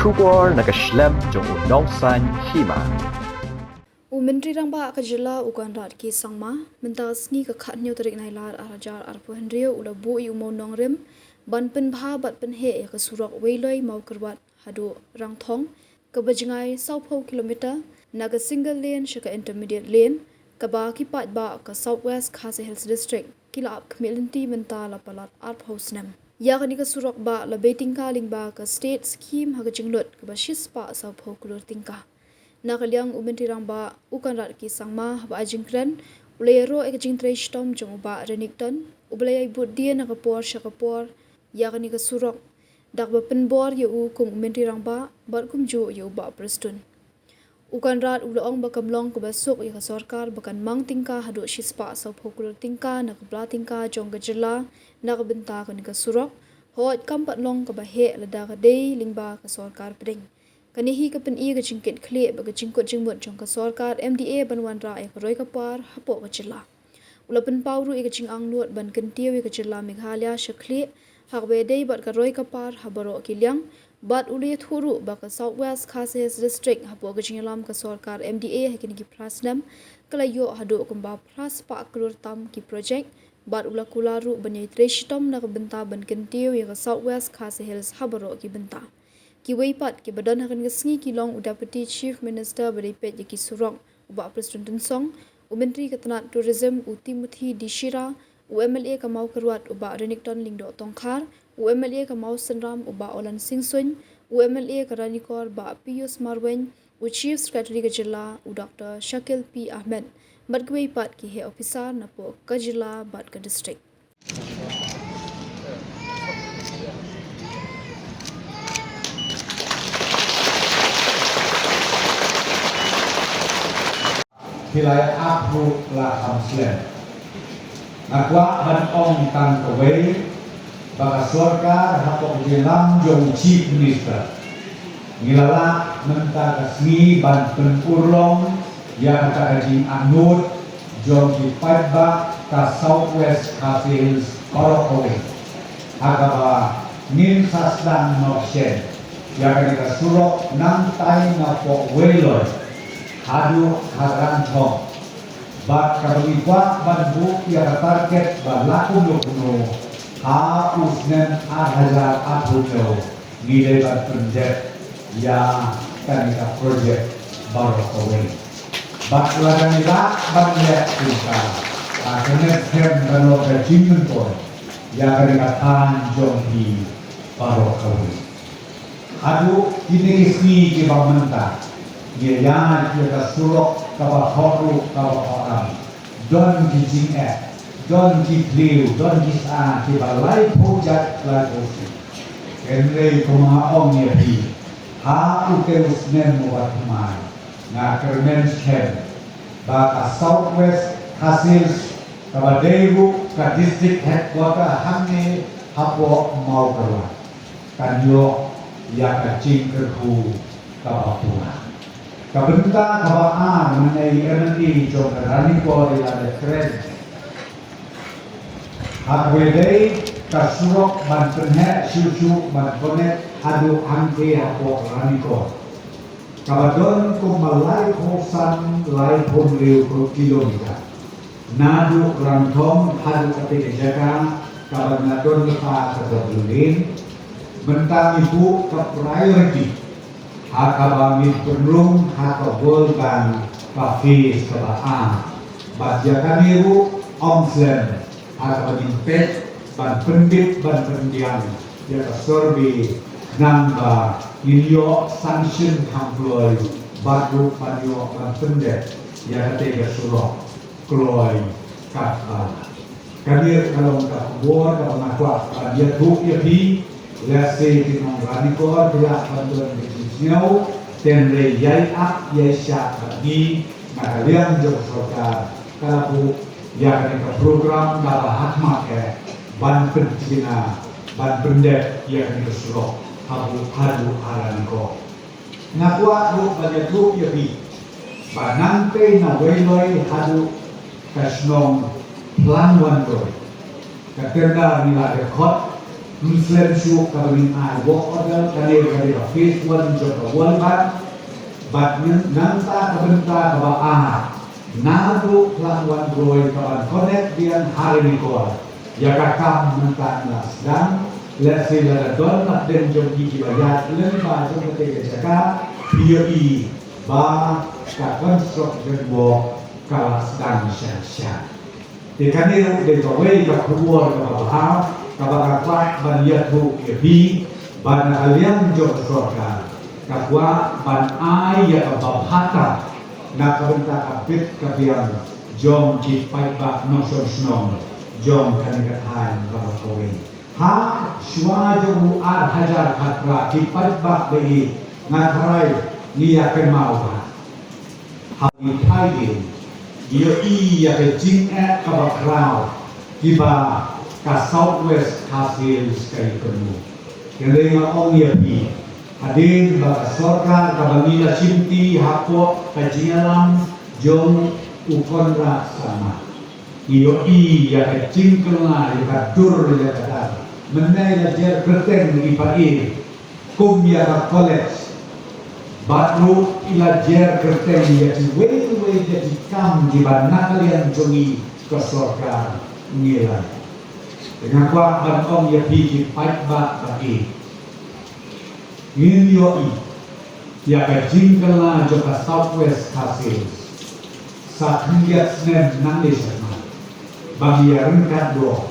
Shubor nakaslem jong unongsan Hima. Menteri Rangba Kajela Conrad ki Sangma mentas ni ka khat nyu tarik nailar arajar arpo hendrio ula bu yu Mawnongrim ban pen bha bat pen he ka Surok Weiloi-Mawkyrwat hadu rang thong ka bajngai 20 kilometer naga single lane shaka intermediate lane ka ba ki pat ba ka southwest Khasi Hills district kila ap kmilinti menta la palat arpo snam ya ka ni ka Surok ba la beting ka ling ba ka state scheme ha ka jinglot ka ba shispa sa pho kulur tingka nakaliang Menteri Rangba Conrad ki Sangma ba ajingkran ulayaro ek jingtre stom jong ba renikton ublay bud dia nakapor shakapor ya ka ni ka Surok dak ba penbor ye u kum Menteri Rangba bat kum ju ye ba prestun Conrad ulong ba kamlong ko basuk ye ka sarkar bakan mang tingka hadu shispa sa phokulur tingka nakabla tingka jong gajela nakabenta ka ni ka Surok hot kampat long ka ba he lada ka dei lingba ka sarkar peding kanihi ka pen i ka jingkit khle ba ka jingkot jingmut jong ka sarkar MDA banwan ra ek roi ka par hapo ka jela ulapen pawru ek jing ang nuat ban kentiu ka jela Meghalaya shakhle hakbe dei bat ka roi ka par habaro kilyang bat uli thuru ba ka southwest Khasi Hills district hapo ka jingalam ka sarkar MDA hakini ki plasnam kala yo hadu kumba plas pa krur tam ki project bat ula kularu banyai treshtom na ka benta ban kentiu ka southwest Khasi Hills habaro ki benta ki weipat ki badan hakan ngasngi ki long deputy chief minister beripet ki Surok uba presiden song menteri ketenat tourism Timothy Dishira MLA ka Mawkyrwat uba Renikton Lingdo Tongkhar MLA ka Mawsenram uba Olan Singsun MLA ka Ranikor ba Pius Marwen chief secretary ka jilla Dr Shakil P Ahmed bat weipat ki he officer na po ka jilla bat ka district Plie aku la hamslen. Nakwa ban ong tan kawai baka sarkar hapok jelam jong chief minister. Ngilala menta kasni ban penurlong yang kajing anut jong di Paiba ka southwest Khasi Hills Korokowai. Agaba nin sasdan nokshen yang ka Surok nang tay na po Weiloi hadu haran thong bat karuiwa banbu ya target balaku nukuno ha usnen 8,000 nilai bat project ya kanika project baru kawai bat laganila banyak kita akhirnya hem kalau kejimen pun ya kanika tanjong di baru kawai hadu ini isni di bamenta dia kita Surok kawa horu kawa orang don kijing don kikliu don kisa kibalai pujat lagosi kenrei kumaong yepi ha uterus nen muat mai na kermen shem baka southwest Khasi Hills kawa dewu ka district headquarter hamne hapo Mawkyrwat kanyo ya kacing kerhu kawa pura kabenta kabaan mengenai MNI jong Ranikor ada keren hakwedei ka Surok ban penhe siu ban konet hadu angke hapo Ranikor kabadon ko malai khosan lai pon liu kilometer nadu rantong hadu kate jaga kabadon lepa kabadulin bentang ibu ke priority hakabamit perlung hakabol kan kafis kebaan bajakan ibu omslen hakabamit pet ban pendit ban pendiam ya kasorbi namba ilio sanction hamploi batu panyo ban pendet ya kate Surok kloi kata kadir kalau kabor kalau nakwa dia buk ya bi lese dinong Ranikor bila bantuan Nyau dan rejai ak yesha bagi nakaliang jok sarkar kalabu yang ke program dalam hakmat ban penjina ban pendek yang ke Surok habu hadu haranko ngakwa lu banyak lu yabi banante na Weiloi hadu kasnong plan wan doi katerda nila rekod Muslim syuk kami work order kali phase 1 jumpa World Bank bat nanta kabenta kaba nadu lawan roy kaban connect dian hari ni ko ya kakam nanta nasdam let's say la don nak den jom gigi bayat len ba jom te jaka POE ba ka construction work kalas dan sya di kanil de towe ka kuor ka ba kabakat baniatu kebi ban alian jom sorga kakwa ban ai ya kabahata na kabenta kapit kabiang jom ki paiba noson snom jom kanikahan babakowe ha shwa jom ar hajar khatra ki paiba be ngakarai niya kemauba ha ni thai dia ya ke jing kabakrao kiba ka Southwest hasil sekali penuh. Kerana orang yapi, hadir bagi sorga kabangila cinti hapok kajialam jom Conrad sama. Iyo ya kecingkela ya dur ya kata. Menai lajar kerten ipai kum ya college. Batru ilajar kerten ya ciwe jadi kam di mana kalian jongi ke sorga ngilang. Dengan kuat bantong ya pikir baik bagi Weiloi ya kejingkela juga Southwest hasil saat hendak senem nanti sama bagi yang rengkat dua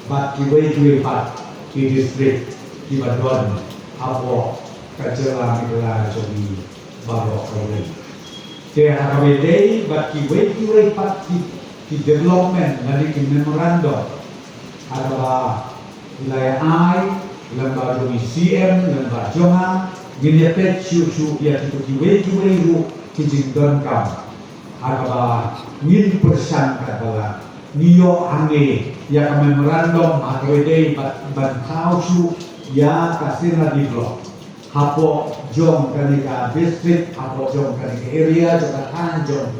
bagi wei pat di distrik di Badon apa kajelang itulah jadi barok kali dia kawedei bagi wei pat di development dari memorandum adalah wilayah I, lembaga CM, lembaga Jonga, menyepet ciu-ciu yang dikiwe ru kijindon kam. Adalah 1% adalah niyo ange yang memorandum akwede bantau su ya kasina di blok. Hapo jom kanika district, hapo jom kanika area, jom kan jom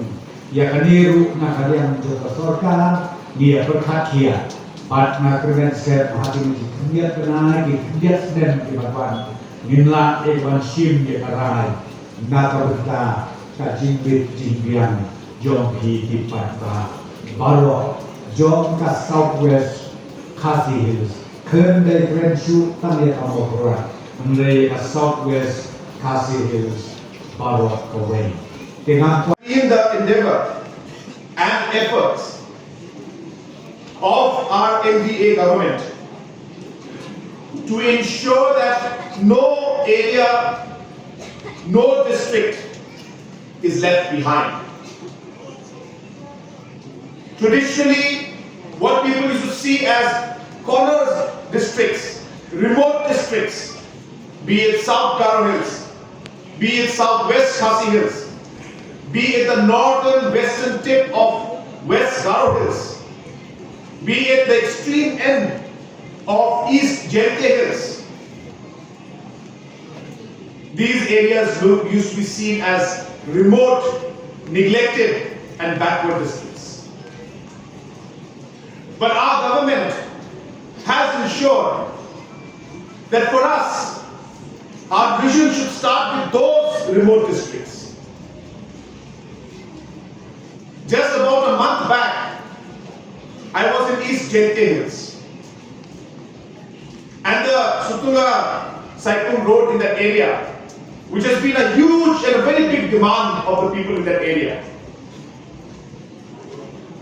ya kaniru nakalian jom sorkan dia berkhakia. Partner prevent set hati ni dia kena dia sedang di bawah minla ekwan sim di karai nak berita kajimbit jimbiang jom di patah baru jom ke Southwest Khasi Hills kendai friendship tanya kamu kurang kendai ke Southwest Khasi Hills baru kawin dengan in the endeavor and efforts of our MDA government to ensure that no area, no district is left behind. Traditionally, what people used to see as corner districts, remote districts, be it South Garo Hills, be it Southwest Khasi Hills, be it the northern western tip of West Garo Hills, be it the extreme end of East Jente Hills. These areas used to be seen as remote, neglected and backward districts. But our government has ensured that for us, our vision should start with those remote districts. Just about a month back, I was in East Jente Hills, and the Sutunga Cyclone Road in that area, which has been a huge and a very big demand of the people in that area.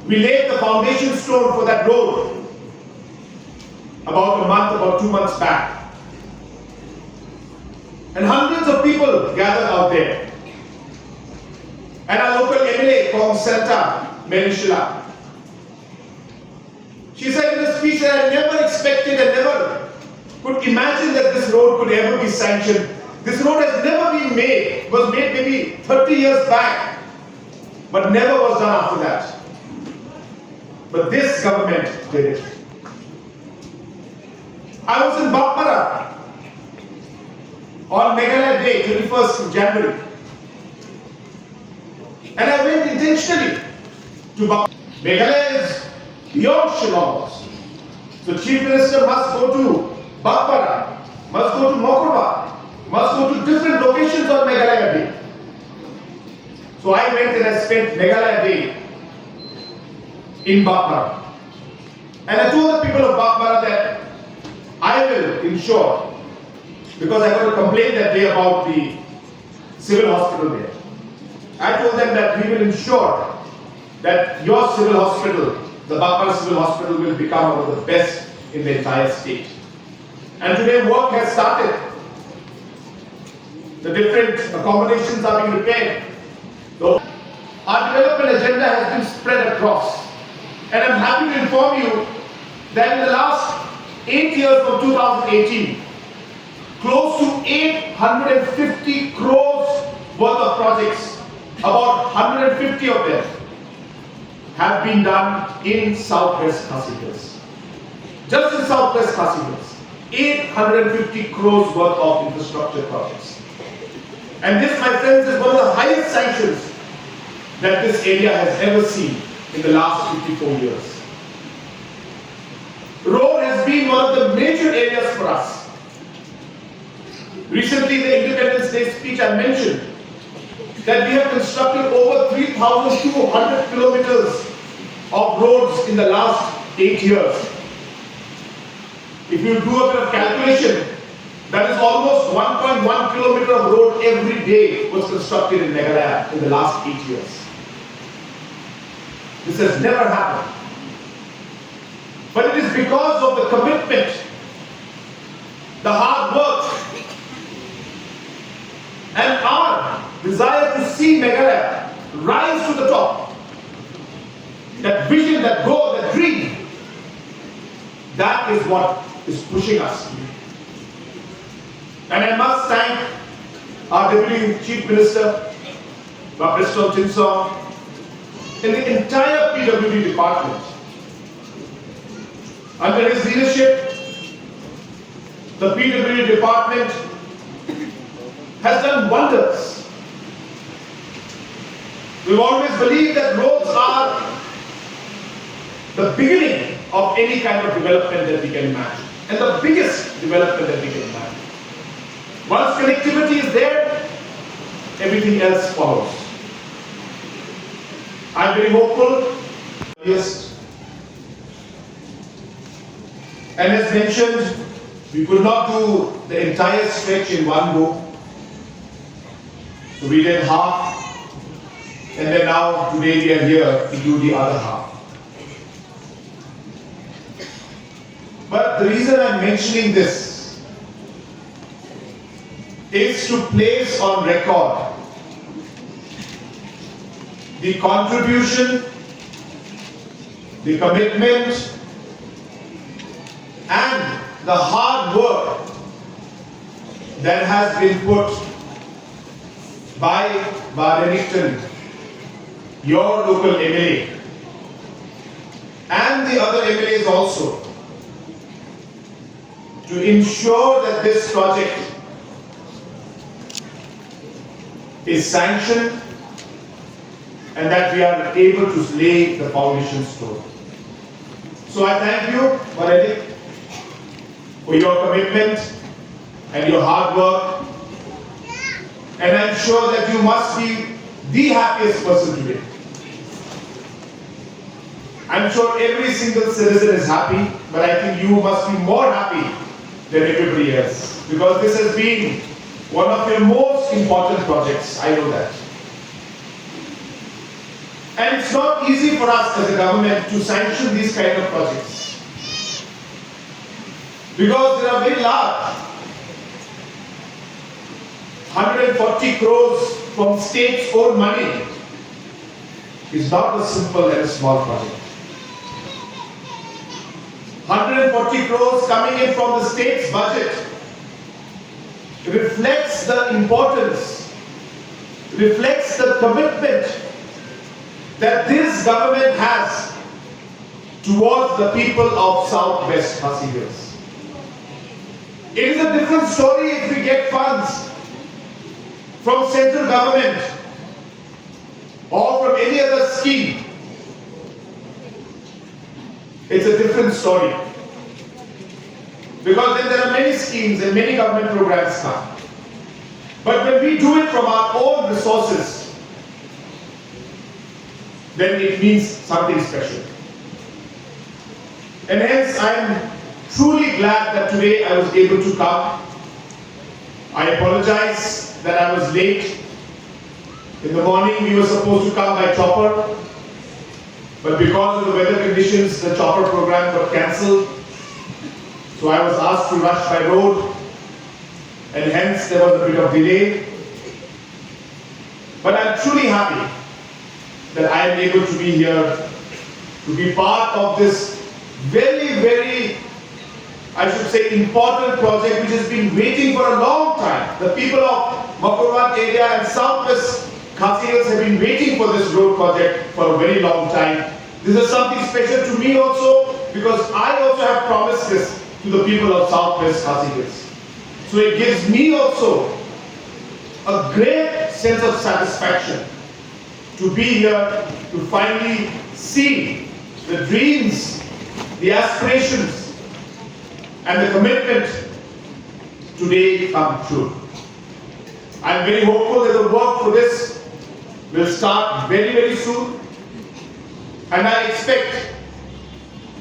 We laid the foundation stone for that road about 2 months back, and hundreds of people gathered out there. And our local MLA called Santa Melishila, she said in a speech that I never expected and never could imagine that this road could ever be sanctioned. This road has never been made. It was made maybe 30 years back, but never was done after that. But this government did it. I was in Bapara on Meghalaya Day, 21st of January. And I went intentionally to Bapara. Meghalaya is beyond Shillong. So Chief Minister must go to Bakpara, must go to Mawkyrwat, must go to different locations on Meghalaya Day. So I went and I spent Meghalaya Day in Bakpara. And I told the people of Bakpara that I will ensure, because I got a complaint that day about the civil hospital there. I told them that we will ensure that your civil hospital, the Bakpara Civil Hospital, will become one of the best in the entire state. And today work has started. The different accommodations are being repaired. So our development agenda has been spread across. And I'm happy to inform you that in the last 8 years from 2018, close to 850 crores worth of projects, about 150 of them have been done in Southwest Khasi Hills. Just in Southwest Khasi Hills, 850 crores worth of infrastructure projects. And this, my friends, is one of the highest sanctions that this area has ever seen in the last 54 years. Road has been one of the major areas for us. Recently, in the Independence Day speech, I mentioned that we have constructed over 3,200 kilometers of roads in the last 8 years. If you do a bit of calculation, that is almost 1.1 kilometer of road every day was constructed in Meghalaya in the last 8 years. This has never happened. But it is because of the commitment, the hard work, and our desire to see Meghalaya rise to the top. That vision, that goal, that dream, that is what is pushing us. And I must thank our Deputy Chief Minister, Dr. Tinsong, and the entire PWD department. Under his leadership, the PWD department has done wonders. We've always believed that roads are the beginning of any kind of development that we can imagine, and the biggest development that we can imagine. Once connectivity is there, everything else follows. I'm very hopeful. Yes. And as mentioned, we could not do the entire stretch in one go. So we did half, and then now today we are here to do the other half. But the reason I'm mentioning this is to place on record the contribution, the commitment, and the hard work that has been put by Mawnongrim, your local MLA, and the other MLAs also, to ensure that this project is sanctioned and that we are able to lay the foundation stone. So I thank you, Conrad, for your commitment and your hard work. And I'm sure that you must be the happiest person today. I'm sure every single citizen is happy, but I think you must be more happy than everybody else, because this has been one of your most important projects. I know that. And it's not easy for us as a government to sanction these kind of projects, because they are very large. 140 crores from state's own money is not as simple and a small project. 140 crores coming in from the state's budget reflects the importance, reflects the commitment that this government has towards the people of Southwest Khasi Hills. It is a different story if we get funds from central government or from any other scheme. It's a different story. because then there are many schemes and many government programs come. But when we do it from our own resources, then it means something special. And hence I am truly glad that today I was able to come. I apologize that I was late. In the morning we were supposed to come by chopper, but because of the weather conditions the chopper program got cancelled. So I was asked to rush by road, and hence there was a bit of delay. But I'm truly happy that I am able to be here, to be part of this very, very, I should say, important project which has been waiting for a long time. The people of Mawkyrwat area and southwest Khasi Hills have been waiting for this road project for a very long time. This is something special to me also, because I also have promised this to the people of southwest Khasi Hills. So it gives me also a great sense of satisfaction to be here, to finally see the dreams, the aspirations and the commitment today come true. I am very hopeful that the work for this will start very, very soon, and I expect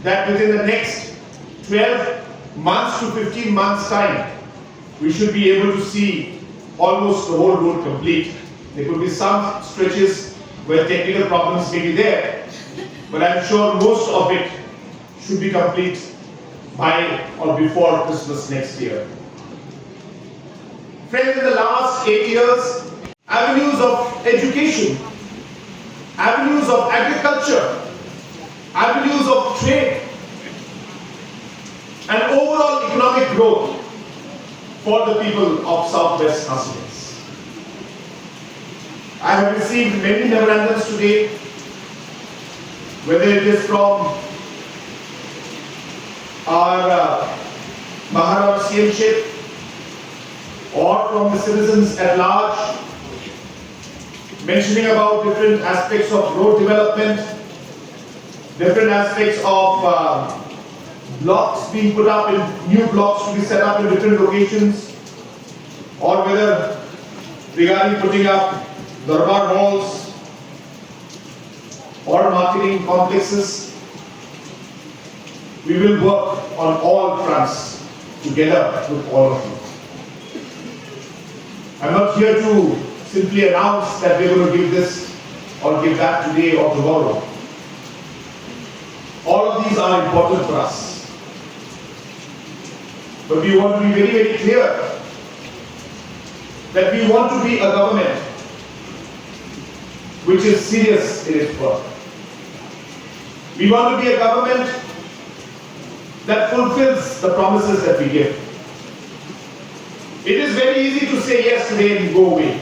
that within the next 12 months to 15 months time we should be able to see almost the whole road complete. There could be some stretches where technical problems may be there, but I am sure most of it should be complete by or before Christmas next year. Friends, in the last 8 years, avenues of education, avenues of agriculture, avenues of trade, and overall economic growth for the people of southwest Khasi Hills. I have received many memorandums today, whether it is from our Maharaj CMship or from the citizens at large, mentioning about different aspects of road development, different aspects of blocks being put up, in new blocks to be set up in different locations, or whether regarding putting up Darbar halls or marketing complexes. We will work on all fronts together with all of you. I'm not here to simply announce that we're going to give this or give that today or tomorrow. All of these are important for us. But we want to be very, very clear that we want to be a government which is serious in its work. We want to be a government that fulfills the promises that we give. It is very easy to say yes today and go away.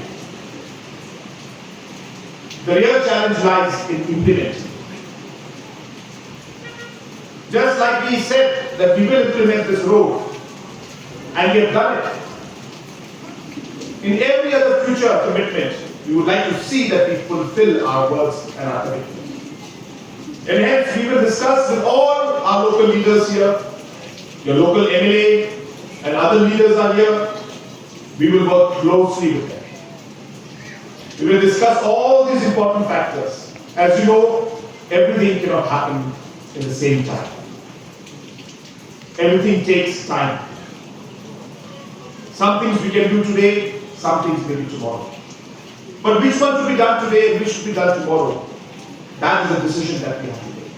The real challenge lies in implementing. Just like we said that we will implement this road, and we have done it. In every other future commitment, we would like to see that we fulfill our words and our commitments. And hence we will discuss with all our local leaders here, your local MLA and other leaders are here. We will work closely with them. We will discuss all these important factors. As you know, everything cannot happen in the same time. Everything takes time. Some things we can do today, some things maybe tomorrow. But which one to be done today and which should be done tomorrow? That is a decision that we have to make.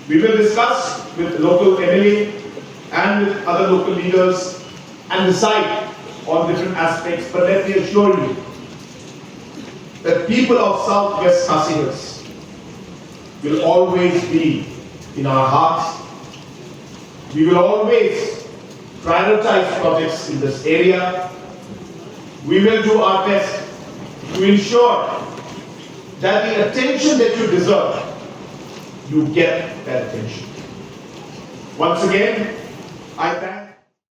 We will discuss with the local MLA and with other local leaders and decide on different aspects. But let me assure you that people of southwest Khasi Hills will always be in our hearts. We will always prioritize projects in this area. We will do our best to ensure that the attention that you deserve, you get that attention. Once again, I thank